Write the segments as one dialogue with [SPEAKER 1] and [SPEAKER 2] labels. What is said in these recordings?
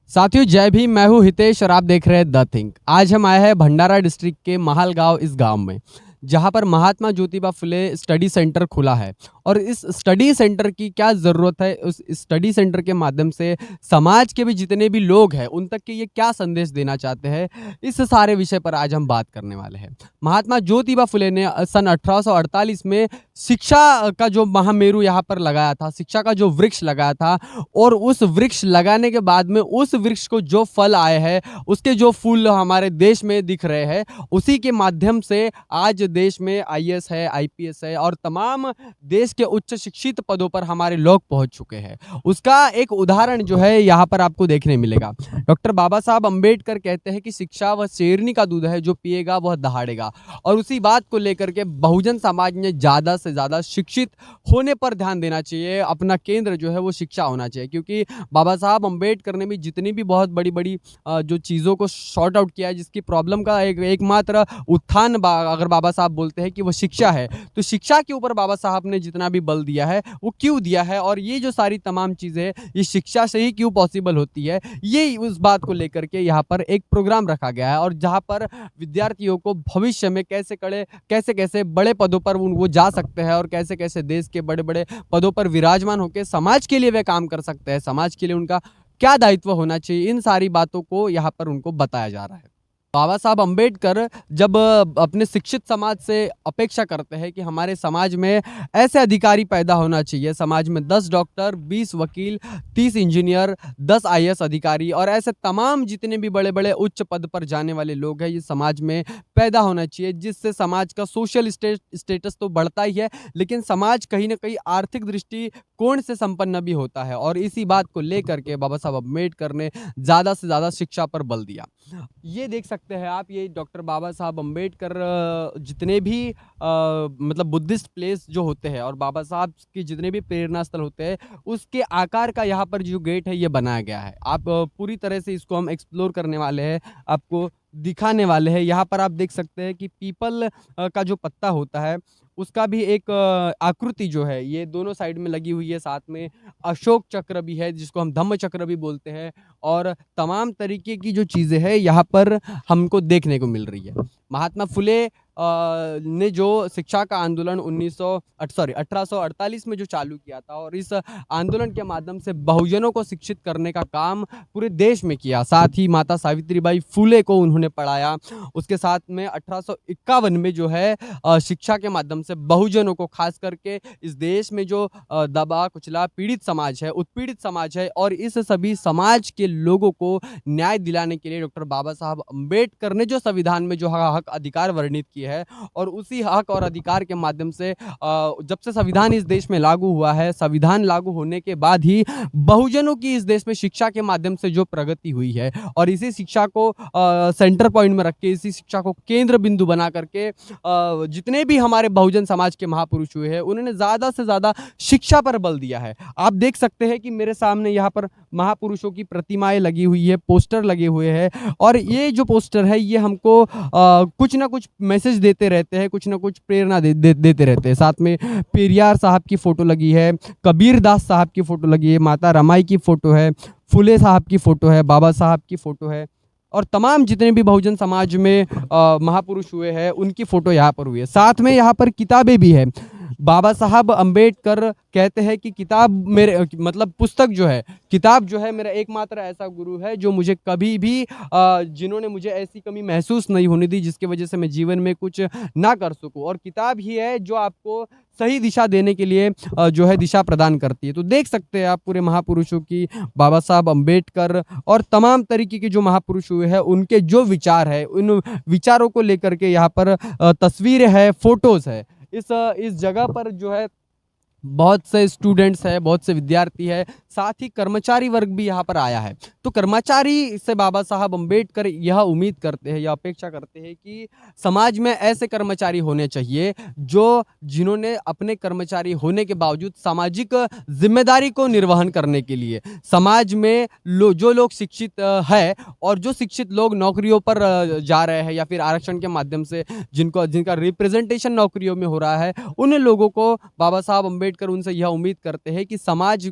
[SPEAKER 1] साथियों जय भीम। मैं हूँ हितेश और आप देख रहे हैं द थिंक। आज हम आए हैं भंडारा डिस्ट्रिक्ट के महाल गांव इस गांव में, जहां पर महात्मा ज्योतिबा फुले स्टडी सेंटर खुला है। और इस स्टडी सेंटर की क्या ज़रूरत है, उस स्टडी सेंटर के माध्यम से समाज के भी जितने भी लोग हैं उन तक के ये क्या संदेश देना चाहते हैं, इस सारे विषय पर आज हम बात करने वाले हैं। महात्मा ज्योतिबा फुले ने सन 1848 में शिक्षा का जो महामेरु यहाँ पर लगाया था, शिक्षा का जो वृक्ष लगाया था, और उस वृक्ष लगाने के बाद में उस वृक्ष को जो फल आए हैं, उसके जो फूल हमारे देश में दिख रहे हैं, उसी के माध्यम से आज देश में आईएएस है, आईपीएस है और तमाम देश के उच्च शिक्षित पदों पर हमारे लोग पहुंच चुके हैं। उसका एक उदाहरण जो है यहाँ पर आपको देखने मिलेगा। डॉक्टर बाबा साहब अंबेडकर कहते हैं कि शिक्षा वह शेरनी का दूध है, जो पिएगा वह दहाड़ेगा। और उसी बात को लेकर के बहुजन समाज ने ज़्यादा से ज़्यादा शिक्षित होने पर ध्यान देना चाहिए। अपना केंद्र जो है वो शिक्षा होना चाहिए, क्योंकि बाबा साहब अंबेडकर ने भी जितनी भी बहुत बड़ी बड़ी जो चीज़ों को शॉर्ट आउट किया है, जिसकी प्रॉब्लम का एकमात्र उत्थान अगर बाबा साहब बोलते हैं कि वो शिक्षा है, तो शिक्षा के ऊपर बाबा साहब ने जितना भी बल दिया है वो क्यों दिया है, और ये जो सारी तमाम चीज़ें ये शिक्षा से ही क्यों पॉसिबल होती है, ये उस बात को लेकर के यहाँ पर एक प्रोग्राम रखा गया है। और जहाँ पर विद्यार्थियों को भविष्य में कैसे कैसे बड़े पदों पर वो जा सकते हैं, और कैसे कैसे देश के बड़े बड़े पदों पर विराजमान होकर समाज के लिए वे काम कर सकते हैं, समाज के लिए उनका क्या दायित्व होना चाहिए, इन सारी बातों को यहाँ पर उनको बताया जा रहा है। बाबा साहब अंबेडकर जब अपने शिक्षित समाज से अपेक्षा करते हैं कि हमारे समाज में ऐसे अधिकारी पैदा होना चाहिए, समाज में 10 डॉक्टर, 20 वकील, 30 इंजीनियर, 10 आईएएस अधिकारी और ऐसे तमाम जितने भी बड़े बड़े उच्च पद पर जाने वाले लोग हैं, ये समाज में पैदा होना चाहिए, जिससे समाज का सोशल स्टेटस तो बढ़ता ही है, लेकिन समाज कहीं ना कहीं आर्थिक दृष्टिकोण से संपन्न भी होता है। और इसी बात को लेकर के बाबा साहब अंबेडकर ने ज़्यादा से ज़्यादा शिक्षा पर बल दिया। ये देख सकते हैं आप, ये डॉक्टर बाबा साहब अंबेडकर जितने भी मतलब बुद्धिस्ट प्लेस जो होते हैं और बाबा साहब के जितने भी प्रेरणा स्थल होते हैं, उसके आकार का यहाँ पर जो गेट है ये बनाया गया है। आप पूरी तरह से इसको हम एक्सप्लोर करने वाले हैं, आपको दिखाने वाले हैं। यहाँ पर आप देख सकते हैं कि पीपल का जो पत्ता होता है उसका भी एक आकृति जो है ये दोनों साइड में लगी हुई है। साथ में अशोक चक्र भी है, जिसको हम धम्म चक्र भी बोलते हैं, और तमाम तरीके की जो चीज़ें हैं यहाँ पर हमको देखने को मिल रही है। महात्मा फुले ने जो शिक्षा का आंदोलन 1848 में जो चालू किया था, और इस आंदोलन के माध्यम से बहुजनों को शिक्षित करने का काम पूरे देश में किया। साथ ही माता सावित्रीबाई फुले को उन्होंने पढ़ाया। उसके साथ में 1851 में जो है शिक्षा के माध्यम से बहुजनों को, खास करके इस देश में जो दबा कुचला पीड़ित समाज है, उत्पीड़ित समाज है, और इस सभी समाज के लोगों को न्याय दिलाने के लिए डॉक्टर बाबा साहब अंबेडकर ने जो संविधान में जो हक अधिकार वर्णित किए है, और उसी हक और अधिकार के माध्यम से जब से संविधान इस देश में लागू हुआ है, संविधान लागू होने के बाद ही बहुजनों की इस देश में शिक्षा के माध्यम से जो प्रगति हुई है, और इसी शिक्षा को सेंटर पॉइंट में रख के, इसी शिक्षा को केंद्र बिंदु बना करके जितने भी हमारे बहुजन समाज के महापुरुष हुए हैं, उन्होंने ज़्यादा से ज़्यादा शिक्षा पर बल दिया है। आप देख सकते हैं कि मेरे सामने यहाँ पर महापुरुषों की प्रतिमाएं लगी हुई है, पोस्टर लगे हुए हैं, और ये जो पोस्टर है ये हमको कुछ ना कुछ मैसेज देते रहते हैं, कुछ ना कुछ प्रेरणा देते रहते हैं। साथ में पेरियार साहब की फ़ोटो लगी है, कबीर दास साहब की फ़ोटो लगी है, माता रमाई की फ़ोटो है, फुले साहब की फ़ोटो है, बाबा साहब की फ़ोटो है, और तमाम जितने भी बहुजन समाज में महापुरुष हुए हैं उनकी फ़ोटो यहाँ पर हुई है। साथ में यहाँ पर किताबें भी है। बाबा साहब अंबेडकर कहते हैं कि किताब मेरे मतलब पुस्तक जो है, किताब जो है मेरा एकमात्र ऐसा गुरु है जो मुझे कभी भी जिन्होंने मुझे ऐसी कमी महसूस नहीं होने दी जिसकी वजह से मैं जीवन में कुछ ना कर सकूं, और किताब ही है जो आपको सही दिशा देने के लिए जो है दिशा प्रदान करती है। तो देख सकते हैं आप पूरे महापुरुषों की, बाबा साहब अंबेडकर और तमाम तरीके के जो महापुरुष हुए हैं उनके जो विचार है, उन विचारों को लेकर के यहाँ पर तस्वीरें है, फोटोज़ है। इस जगह पर जो है बहुत से स्टूडेंट्स है, बहुत से विद्यार्थी है, साथ ही कर्मचारी वर्ग भी यहाँ पर आया है। तो कर्मचारी से बाबा साहब अंबेडकर यह उम्मीद करते हैं, यह अपेक्षा करते हैं कि समाज में ऐसे कर्मचारी होने चाहिए जिन्होंने अपने कर्मचारी होने के बावजूद सामाजिक जिम्मेदारी को निर्वहन करने के लिए समाज में जो लोग शिक्षित है, और जो शिक्षित लोग नौकरियों पर जा रहे हैं, या फिर आरक्षण के माध्यम से जिनका रिप्रेजेंटेशन नौकरियों में हो रहा है, उन लोगों को बाबा साहब अंबेडकर अम्बेडकर उनसे यह उम्मीद करते हैं कि समाज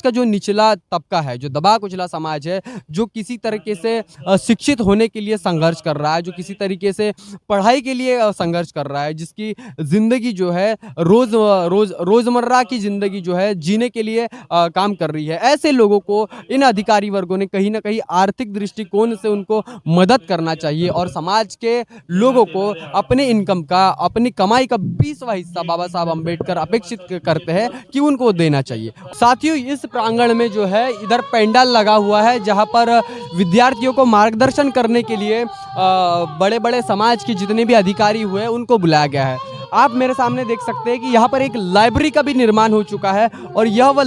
[SPEAKER 1] का जो निचला तबका है, जो दबा कुचला समाज है, जो किसी तरीके से शिक्षित होने के लिए संघर्ष कर रहा है, जो किसी तरीके से पढ़ाई के लिए संघर्ष कर रहा है, जिसकी ज़िंदगी जो है रोज़मर्रा की ज़िंदगी जो है जीने के लिए काम कर रही है। ऐसे लोगों को इन अधिकारी वर्गों ने कहीं न कहीं आर्थिक दृष्टिकोण से उनको मदद करना चाहिए और समाज के लोगों को अपने इनकम का, अपनी कमाई का 20वां हिस्सा बाबा साहब अम्बेडकर अपेक्षित करते हैं कि उनको देना चाहिए। साथियों, इस प्रांगण में जो है इधर पंडाल लगा हुआ है, जहाँ पर विद्यार्थियों को मार्गदर्शन करने के लिए बड़े-बड़े समाज के जितने भी अधिकारी हुए उनको बुलाया गया है। आप मेरे सामने देख सकते हैं कि यहाँ पर एक लाइब्रेरी का भी निर्माण हो चुका है और यह वह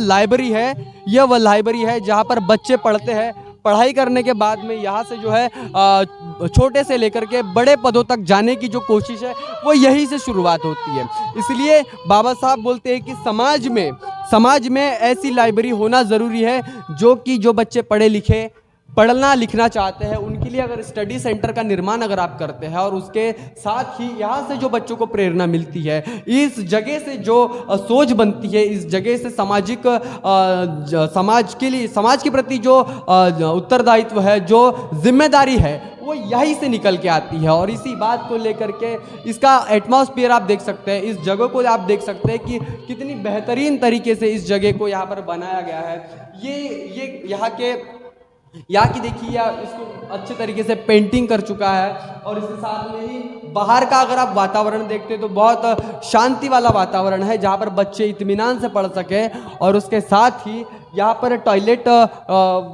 [SPEAKER 1] लाइब्रेरी है जहाँ पर बच्चे पढ़ते हैं। पढ़ाई करने के बाद में यहाँ से जो है छोटे से लेकर के बड़े पदों तक जाने की जो कोशिश है वो यहीं से शुरुआत होती है। इसलिए बाबा साहब बोलते हैं कि समाज में ऐसी लाइब्रेरी होना ज़रूरी है जो बच्चे पढ़े लिखे, पढ़ना लिखना चाहते हैं, उनके लिए अगर स्टडी सेंटर का निर्माण अगर आप करते हैं और उसके साथ ही यहाँ से जो बच्चों को प्रेरणा मिलती है, इस जगह से जो सोच बनती है, इस जगह से समाज के प्रति जो उत्तरदायित्व है, जो जिम्मेदारी है, वो यहीं से निकल के आती है। और इसी बात को लेकर के इसका एटमॉस्फेयर आप देख सकते हैं, इस जगह को आप देख सकते हैं कि कितनी बेहतरीन तरीके से इस जगह को यहाँ पर बनाया गया है। ये यहाँ की देखिए, इसको अच्छे तरीके से पेंटिंग कर चुका है और इसके साथ में ही बाहर का अगर आप वातावरण देखते हैं तो बहुत शांति वाला वातावरण है, जहाँ पर बच्चे इत्मीनान से पढ़ सकें। और उसके साथ ही यहाँ पर टॉयलेट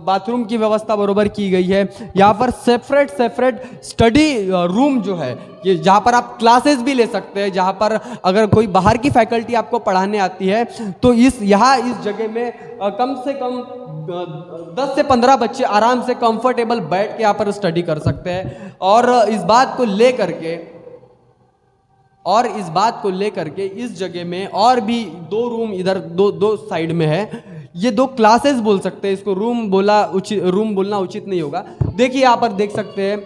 [SPEAKER 1] बाथरूम की व्यवस्था बरोबर की गई है। यहाँ पर सेपरेट स्टडी रूम जो है, ये जहाँ पर आप क्लासेस भी ले सकते हैं, जहाँ पर अगर कोई बाहर की फैकल्टी आपको पढ़ाने आती है तो इस जगह में कम से कम 10 से 15 बच्चे आराम से कंफर्टेबल बैठ के यहाँ पर स्टडी कर सकते हैं। और इस बात को लेकर के इस जगह में और भी 2 रूम इधर दो साइड में है। ये 2 क्लासेस बोल सकते हैं, इसको रूम बोलना उचित नहीं होगा। देखिए यहाँ पर देख सकते हैं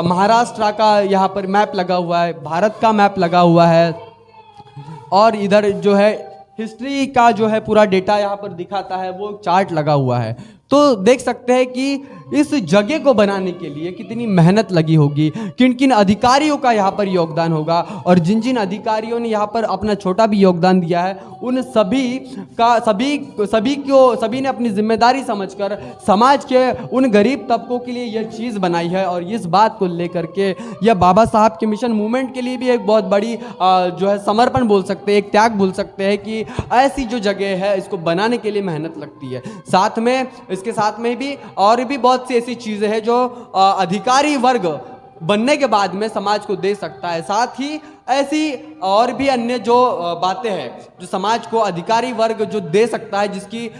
[SPEAKER 1] महाराष्ट्र का यहाँ पर मैप लगा हुआ है, भारत का मैप लगा हुआ है और इधर जो है हिस्ट्री का जो है पूरा डेटा यहाँ पर दिखाता है, वो चार्ट लगा हुआ है। तो देख सकते हैं कि इस जगह को बनाने के लिए कितनी मेहनत लगी होगी, किन किन अधिकारियों का यहाँ पर योगदान होगा और जिन जिन अधिकारियों ने यहाँ पर अपना छोटा भी योगदान दिया है, उन सभी ने अपनी जिम्मेदारी समझकर समाज के उन गरीब तबकों के लिए यह चीज़ बनाई है। और इस बात को लेकर के यह बाबा साहब के मिशन मूवमेंट के लिए भी एक बहुत बड़ी जो है समर्पण बोल सकते हैं, एक त्याग बोल सकते हैं कि ऐसी जो जगह है इसको बनाने के लिए मेहनत लगती है। इसके साथ में भी और भी बहुत सी ऐसी चीज़ें हैं जो अधिकारी वर्ग बनने के बाद में समाज को दे सकता है। साथ ही ऐसी और भी अन्य जो बातें हैं जो समाज को अधिकारी वर्ग जो दे सकता है, जिसकी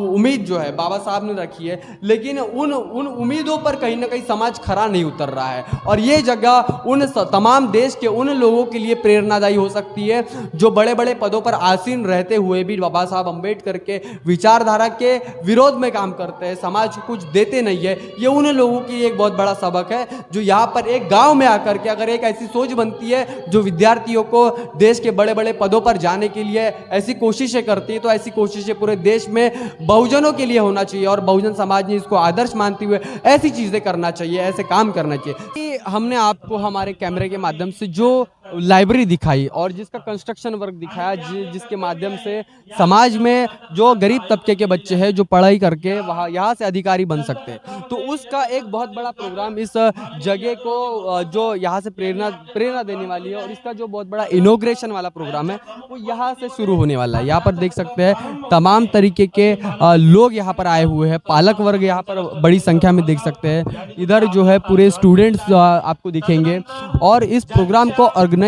[SPEAKER 1] उम्मीद जो है बाबा साहब ने रखी है, लेकिन उन उम्मीदों पर कहीं ना कहीं समाज खरा नहीं उतर रहा है। और ये जगह उन तमाम देश के उन लोगों के लिए प्रेरणादायी हो सकती है जो बड़े बड़े पदों पर आसीन रहते हुए भी बाबा साहब अम्बेडकर के विचारधारा के विरोध में काम करते हैं, समाज को कुछ देते नहीं है। ये उन लोगों की एक बहुत बड़ा सबक है जो यहाँ पर एक गाँव में आकर के अगर एक ऐसी सोच बनती है जो विद्यार्थियों को देश के बड़े बड़े पदों पर जाने के लिए ऐसी कोशिशें करती है, तो ऐसी कोशिशें पूरे देश में बहुजनों के लिए होना चाहिए और बहुजन समाज ने इसको आदर्श मानते हुए ऐसी चीज़ें करना चाहिए, ऐसे काम करना चाहिए। हमने आपको हमारे कैमरे के माध्यम से जो लाइब्रेरी दिखाई और जिसका कंस्ट्रक्शन वर्क दिखाया, जिसके माध्यम से समाज में जो गरीब तबके के बच्चे हैं जो पढ़ाई करके यहाँ से अधिकारी बन सकते हैं, तो उसका एक बहुत बड़ा प्रोग्राम इस जगह को जो यहाँ से प्रेरणा देने वाली है और इसका जो बहुत बड़ा इनॉग्रेशन वाला प्रोग्राम है वो यहाँ से शुरू होने वाला है। यहाँ पर देख सकते हैं तमाम तरीके के लोग यहाँ पर आए हुए हैं, पालक वर्ग यहाँ पर बड़ी संख्या में देख सकते हैं। इधर जो है पूरे स्टूडेंट्स आपको दिखेंगे और इस प्रोग्राम को ऑर्गेनाइज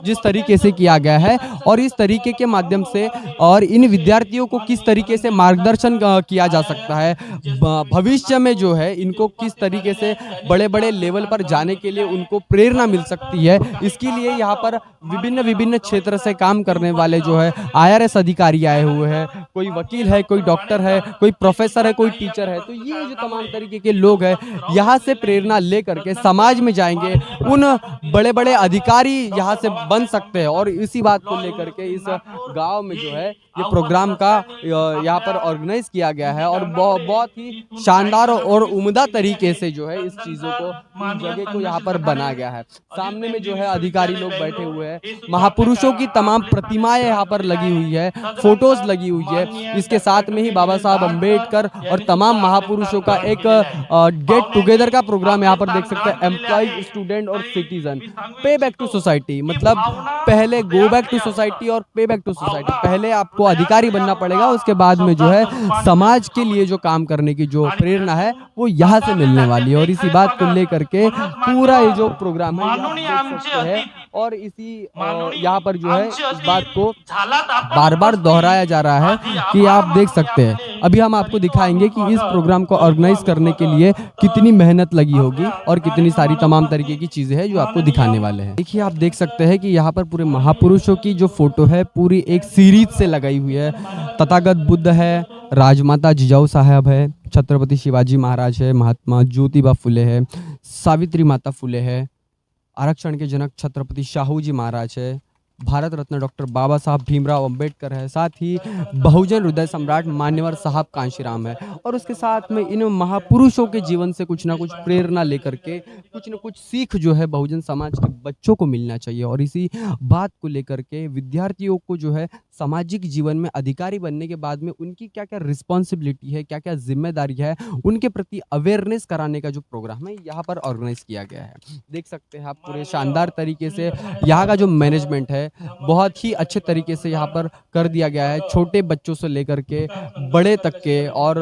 [SPEAKER 1] जिस तरीके से किया गया है और इस तरीके के माध्यम से और इन विद्यार्थियों को किस तरीके से मार्गदर्शन किया जा सकता है, भविष्य में जो है इनको किस तरीके से बड़े बड़े लेवल पर जाने के लिए उनको प्रेरणा मिल सकती है, इसके लिए यहाँ पर विभिन्न क्षेत्र से काम करने वाले जो है IRS अधिकारी आए हुए हैं, कोई वकील है, कोई डॉक्टर है, कोई प्रोफेसर है, कोई टीचर है। तो ये जो तमाम तरीके के लोग हैं यहाँ से प्रेरणा लेकर के समाज में जाएंगे, उन बड़े बड़े अधिकारी यहाँ से बन सकते हैं। और इसी बात को लेकर के इस गांव में जो है ये प्रोग्राम का यहाँ पर ऑर्गेनाइज किया गया है और बहुत ही शानदार और उम्दा तरीके से जो है इस चीज़ों को, इन जगह को यहाँ पर बना गया है। सामने में जो है अधिकारी लोग बैठे हुए हैं, महापुरुषों की तमाम प्रतिमाएं यहाँ पर लगी हुई है, फोटोज लगी हुई है। इसके साथ में ही बाबा साहब अम्बेडकर और तमाम महापुरुषों का एक गेट टुगेदर का प्रोग्राम यहाँ पर देख सकते हैं। एम्प्लॉय, स्टूडेंट और सिटीजन, पे बैक टू सोसाइटी, मतलब पहले गो बैक टू सोसाइटी और पे बैक टू सोसाइटी। पहले आपको अधिकारी बनना पड़ेगा, उसके बाद में जो है समाज के लिए जो काम करने की जो प्रेरणा है वो यहाँ से मिलने वाली है। और इसी बात को लेकर के पूरा ये जो प्रोग्राम है ये आप देख सकते हैं। और इसी यहाँ पर जो है इस बात को बार बार दोहराया जा रहा है कि आप देख सकते हैं। अभी हम आपको दिखाएंगे कि इस प्रोग्राम को ऑर्गेनाइज करने के लिए कितनी मेहनत लगी होगी और कितनी सारी तमाम तरीके की चीजें हैं जो आपको दिखाने वाले हैं। देखिए, आप देख सकते हैं कि यहाँ पर पूरे महापुरुषों की जो फोटो है पूरी एक सीरीज से लगाई हुई है। तथागत बुद्ध है, राजमाता जिजाऊ साहब है, छत्रपति शिवाजी महाराज है, महात्मा ज्योतिबा फुले है, सावित्री माता फुले है, आरक्षण के जनक छत्रपति शाहू जी महाराज है, भारत रत्न डॉक्टर बाबा साहब भीमराव अंबेडकर है, साथ ही बहुजन हृदय सम्राट मान्यवर साहब कांशीराम है। और उसके साथ में इन महापुरुषों के जीवन से कुछ ना कुछ प्रेरणा लेकर के कुछ ना कुछ सीख जो है बहुजन समाज के बच्चों को मिलना चाहिए। और इसी बात को लेकर के विद्यार्थियों को जो है सामाजिक जीवन में अधिकारी बनने के बाद में उनकी क्या क्या रिस्पॉन्सिबिलिटी है, क्या क्या जिम्मेदारी है, उनके प्रति अवेयरनेस कराने का जो प्रोग्राम है यहाँ पर ऑर्गेनाइज किया गया है। देख सकते हैं आप पूरे शानदार तरीके से यहाँ का जो मैनेजमेंट है बहुत ही अच्छे तरीके से यहाँ पर कर दिया गया है। छोटे बच्चों से लेकर के बड़े तक के और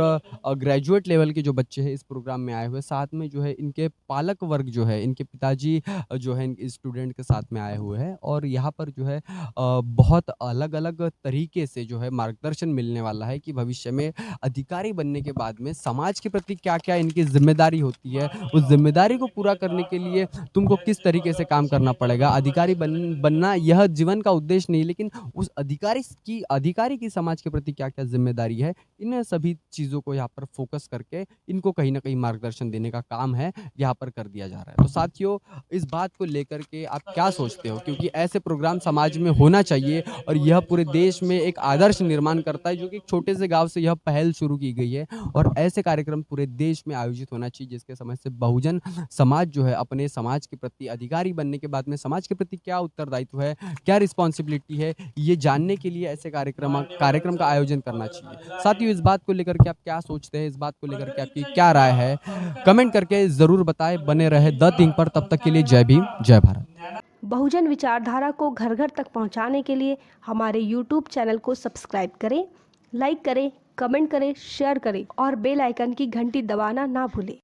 [SPEAKER 1] ग्रेजुएट लेवल के जो बच्चे हैं इस प्रोग्राम में आए हुए, साथ में जो है इनके पालक वर्ग जो है, इनके पिताजी जो है इस स्टूडेंट के साथ में आए हुए हैं। और यहाँ पर जो है बहुत अलग अलग तरीके से जो है मार्गदर्शन मिलने वाला है कि भविष्य में अधिकारी बनने के बाद में समाज के प्रति क्या क्या इनकी जिम्मेदारी होती है, उस जिम्मेदारी को पूरा करने के लिए तुमको किस तरीके से काम करना पड़ेगा। अधिकारी बनना यह जीवन का उद्देश्य नहीं, लेकिन उस अधिकारी की समाज के प्रति क्या क्या जिम्मेदारी है, इन सभी चीज़ों को यहाँ पर फोकस करके इनको कहीं ना कहीं मार्गदर्शन देने का काम है यहाँ पर कर दिया जा रहा है। तो साथियों, इस बात को लेकर के आप क्या सोचते हो, क्योंकि ऐसे प्रोग्राम समाज में होना चाहिए और यह पूरे देश में एक आदर्श निर्माण करता है, जो कि एक छोटे से गांव से यह पहल शुरू की गई है। और ऐसे कार्यक्रम पूरे देश में आयोजित होना चाहिए जिसके समझ से बहुजन समाज जो है अपने समाज के प्रति अधिकारी बनने के बाद में समाज के प्रति क्या उत्तरदायित्व है, क्या रिस्पॉन्सिबिलिटी है, ये जानने के लिए ऐसे कार्यक्रम का आयोजन करना चाहिए। साथियों, इस बात को लेकर के आप क्या सोचते हैं, इस बात को लेकर के आपकी क्या राय है, कमेंट करके जरूर बताएं। बने रहे द थिंक पर, तब तक के लिए जय भीम, जय भारत।
[SPEAKER 2] बहुजन विचारधारा को घर घर तक पहुंचाने के लिए हमारे YouTube चैनल को सब्सक्राइब करें, लाइक करें, कमेंट करें, शेयर करें और बेल आइकन की घंटी दबाना ना भूलें।